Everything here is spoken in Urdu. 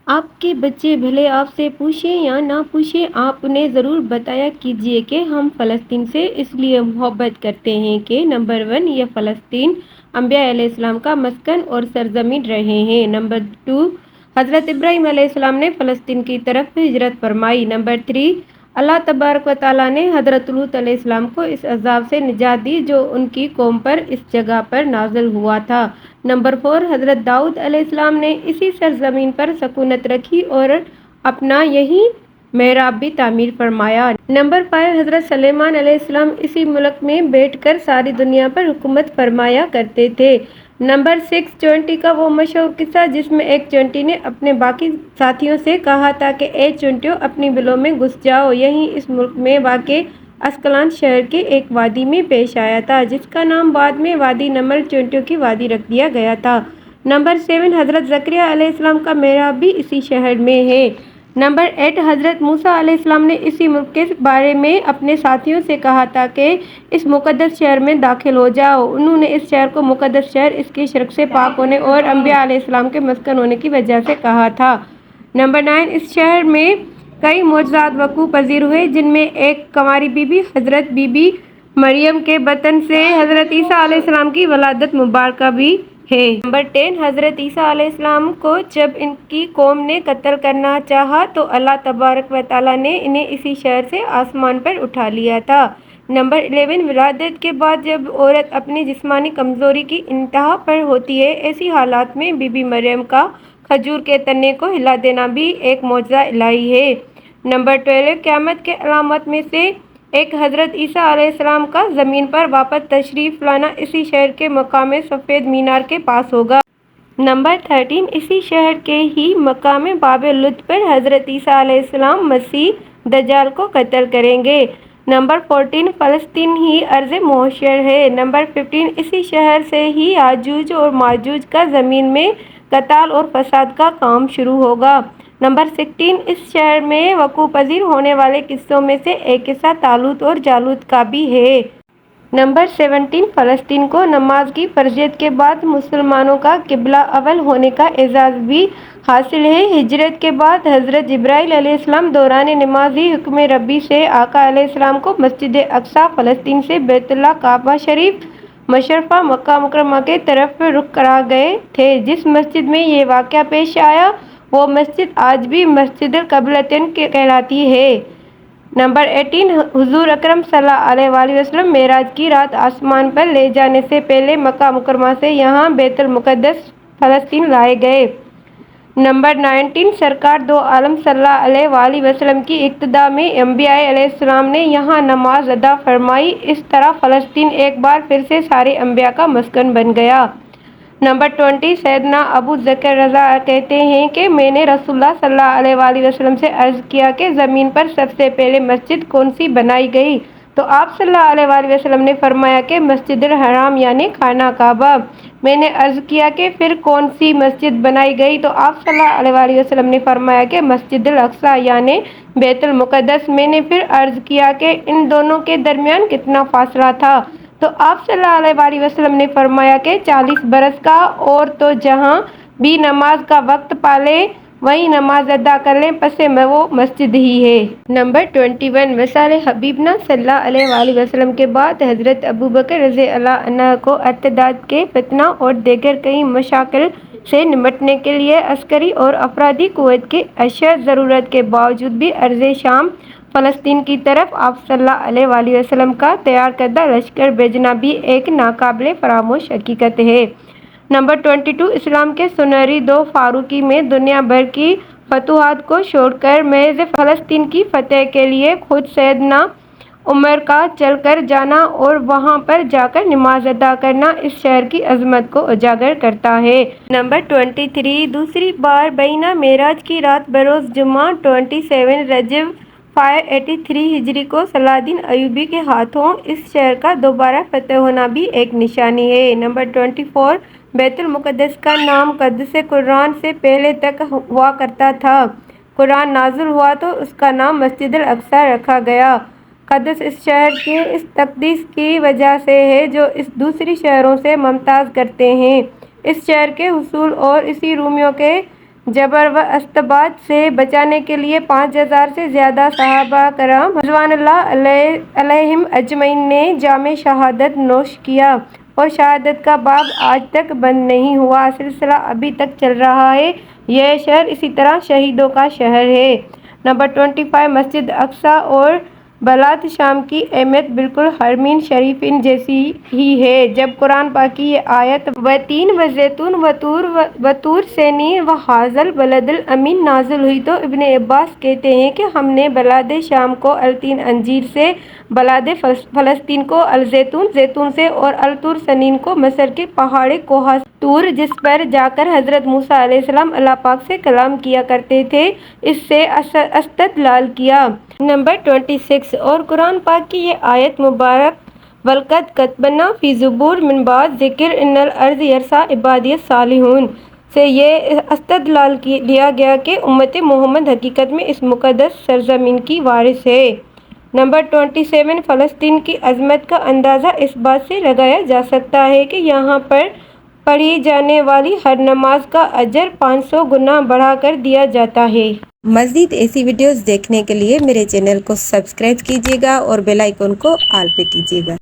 آپ کے بچے بھلے آپ سے پوچھیں یا نہ پوچھیں، آپ انہیں ضرور بتایا کیجیے کہ ہم فلسطین سے اس لیے محبت کرتے ہیں کہ نمبر 1 یہ فلسطین انبیاء علیہ السلام کا مسکن اور سرزمین رہے ہیں۔ نمبر 2 حضرت ابراہیم علیہ السلام نے فلسطین کی طرف ہجرت فرمائی۔ نمبر 3 اللہ تبارک و تعالیٰ نے حضرت لوط علیہ السلام کو اس عذاب سے نجات دی جو ان کی قوم پر اس جگہ پر نازل ہوا تھا۔ نمبر 4 حضرت داؤد علیہ السلام نے اسی سرزمین پر سکونت رکھی اور اپنا یہی محراب بھی تعمیر فرمایا۔ نمبر 5 حضرت سلیمان علیہ السلام اسی ملک میں بیٹھ کر ساری دنیا پر حکومت فرمایا کرتے تھے۔ نمبر 6 چونٹی کا وہ مشہور قصہ جس میں ایک چونٹی نے اپنے باقی ساتھیوں سے کہا تھا کہ اے چونٹیوں اپنی بلوں میں گھس جاؤ، یہی اس ملک میں واقع اسکلان شہر کے ایک وادی میں پیش آیا تھا جس کا نام بعد میں وادی نمل چونٹیوں کی وادی رکھ دیا گیا تھا۔ نمبر 7 حضرت زکریا علیہ السلام کا محراب بھی اسی شہر میں ہے۔ نمبر 8 حضرت موسیٰ علیہ السلام نے اسی ملک کے بارے میں اپنے ساتھیوں سے کہا تھا کہ اس مقدس شہر میں داخل ہو جاؤ۔ انہوں نے اس شہر کو مقدس شہر اس کے شرک سے پاک ہونے اور انبیاء علیہ السلام کے مسکن ہونے کی وجہ سے کہا تھا۔ نمبر 9 اس شہر میں کئی معجزات وقوع پذیر ہوئے جن میں ایک کنواری بی بی حضرت بی بی مریم کے بطن سے حضرت عیسیٰ علیہ السلام کی ولادت مبارکہ بھی ہے۔ نمبر 10 حضرت عیسیٰ علیہ السلام کو جب ان کی قوم نے قتل کرنا چاہا تو اللہ تبارک و تعالیٰ نے انہیں اسی شہر سے آسمان پر اٹھا لیا تھا۔ نمبر 11 ولادت کے بعد جب عورت اپنی جسمانی کمزوری کی انتہا پر ہوتی ہے، ایسی حالات میں بی بی مریم کا کھجور کے تنے کو ہلا دینا بھی ایک معجزہ الہی ہے۔ نمبر 12 قیامت کے علامات میں سے ایک حضرت عیسیٰ علیہ السلام کا زمین پر واپس تشریف لانا اسی شہر کے مقام سفید مینار کے پاس ہوگا۔ نمبر 13 اسی شہر کے ہی مقام باب لد پر حضرت عیسیٰ علیہ السلام مسیح دجال کو قتل کریں گے۔ نمبر 14 فلسطین ہی ارض محشر ہے۔ نمبر 15 اسی شہر سے ہی یاجوج اور ماجوج کا زمین میں قتال اور فساد کا کام شروع ہوگا۔ نمبر 16 اس شہر میں وقوع پذیر ہونے والے قصوں میں سے ایک قصہ طالوت اور جالوت کا بھی ہے۔ نمبر 17 فلسطین کو نماز کی فرضیت کے بعد مسلمانوں کا قبلہ اول ہونے کا اعزاز بھی حاصل ہے۔ ہجرت کے بعد حضرت جبرائیل علیہ السلام دوران نماز ہی حکم ربی سے آقا علیہ السلام کو مسجد اقصیٰ فلسطین سے بیت اللہ کعبہ شریف مشرفہ مکہ مکرمہ کے طرف رخ کرا گئے تھے۔ جس مسجد میں یہ واقعہ پیش آیا وہ مسجد آج بھی مسجد القبلتین کہلاتی ہے۔ نمبر 18 حضور اکرم صلی اللہ علیہ وآلہ وسلم معراج کی رات آسمان پر لے جانے سے پہلے مکہ مکرمہ سے یہاں بیت المقدس فلسطین لائے گئے۔ نمبر 19 سرکار دو عالم صلی اللہ علیہ وآلہ وسلم کی اقتداء میں انبیاء علیہ السلام نے یہاں نماز ادا فرمائی، اس طرح فلسطین ایک بار پھر سے سارے انبیاء کا مسکن بن گیا۔ نمبر 20 سیدنا ابو ذر رضا کہتے ہیں کہ میں نے رسول اللہ صلی اللہ علیہ وآلہ وسلم سے عرض کیا کہ زمین پر سب سے پہلے مسجد کون سی بنائی گئی؟ تو آپ صلی اللہ علیہ وآلہ وسلم نے فرمایا کہ مسجد الحرام یعنی خانہ کعبہ۔ میں نے عرض کیا کہ پھر کون سی مسجد بنائی گئی؟ تو آپ صلی اللہ علیہ وآلہ وسلم نے فرمایا کہ مسجد الاقصیٰ یعنی بیت المقدس۔ میں نے پھر عرض کیا کہ ان دونوں کے درمیان کتنا فاصلہ تھا؟ تو آپ صلی اللہ علیہ وآلہ وسلم نے فرمایا کہ 40 برس کا، اور تو جہاں بھی نماز کا وقت پالے وہیں نماز ادا کر لیں، پس وہ مسجد ہی ہے۔ نمبر 21 وصال حبیبنا صلی اللہ علیہ وآلہ وسلم کے بعد حضرت ابوبکر رضی اللہ عنہ کو ارتداد کے فتنہ اور دیگر کئی مشاکل سے نمٹنے کے لیے عسکری اور افرادی قوت کی اشد ضرورت کے باوجود بھی ارض شام فلسطین کی طرف آپ صلی اللہ علیہ وآلہ وسلم کا تیار کردہ لشکر بھیجنا بھی ایک ناقابل فراموش حقیقت ہے۔ نمبر 22 اسلام کے سنہری دور فاروقی میں دنیا بھر کی فتوحات کو چھوڑ کر محض فلسطین کی فتح کے لیے خود سیدنا عمر کا چل کر جانا اور وہاں پر جا کر نماز ادا کرنا اس شہر کی عظمت کو اجاگر کرتا ہے۔ نمبر 23 دوسری بار بینہ معراج کی رات بروز جمعہ 27 رجب 583 ہجری کو صلاح الدین ایوبی کے ہاتھوں اس شہر کا دوبارہ فتح ہونا بھی ایک نشانی ہے۔ نمبر 24 بیت المقدس کا نام قدس قرآن سے پہلے تک ہوا کرتا تھا۔ قرآن نازل ہوا تو اس کا نام مسجد الاقصیٰ رکھا گیا۔ قدس اس شہر کے اس تقدیس کی وجہ سے ہے جو اس دوسری شہروں سے ممتاز کرتے ہیں۔ اس شہر کے حصول اور اسی رومیوں کے جبر و استباد سے بچانے کے لیے 5000 سے زیادہ صحابہ کرام رضوان اللہ علیہم اجمعین نے جام شہادت نوش کیا، اور شہادت کا باب آج تک بند نہیں ہوا، سلسلہ ابھی تک چل رہا ہے۔ یہ شہر اسی طرح شہیدوں کا شہر ہے۔ نمبر 25، مسجد اقصی اور بلاد شام کی اہمیت بالکل حرمین شریفین جیسی ہی ہے۔ جب قرآن پاک کی یہ آیت وَتِینٍ وَزَیتُونٍ وَطُورٍ سِینِینَ وَھَٰذَا الْبَلَدِ الْأَمِینِ نازل ہوئی تو ابن عباس کہتے ہیں کہ ہم نے بلاد شام کو التین انجیر سے، بلاد فلسطین کو الزیتون زیتون سے، اور الطور سنین کو مصر کے پہاڑ کوہ طور جس پر جا کر حضرت موسیٰ علیہ السلام اللہ پاک سے کلام کیا کرتے تھے، اس سے استدلال کیا۔ نمبر 26، اور قرآن پاک کی یہ آیت مبارک وَلَقَدْ كَتَبْنَا فِی الزُّبُورِ مِن بَعْدِ الذِّکْرِ إِنَّ الْأَرْضَ يَرِثُهَا عِبَادِیَ الصَّالِحُونَ سے یہ استدلال لیا گیا کہ امت محمد حقیقت میں اس مقدس سرزمین کی وارث ہے۔ نمبر 27، فلسطین کی عظمت کا اندازہ اس بات سے لگایا جا سکتا ہے کہ یہاں پر پڑھی جانے والی ہر نماز کا اجر 500 گنا بڑھا کر دیا جاتا ہے۔ مزید ایسی ویڈیوز دیکھنے کے لیے میرے چینل کو سبسکرائب کیجیے گا اور بیل آئیکن کو آل پہ کیجیے گا۔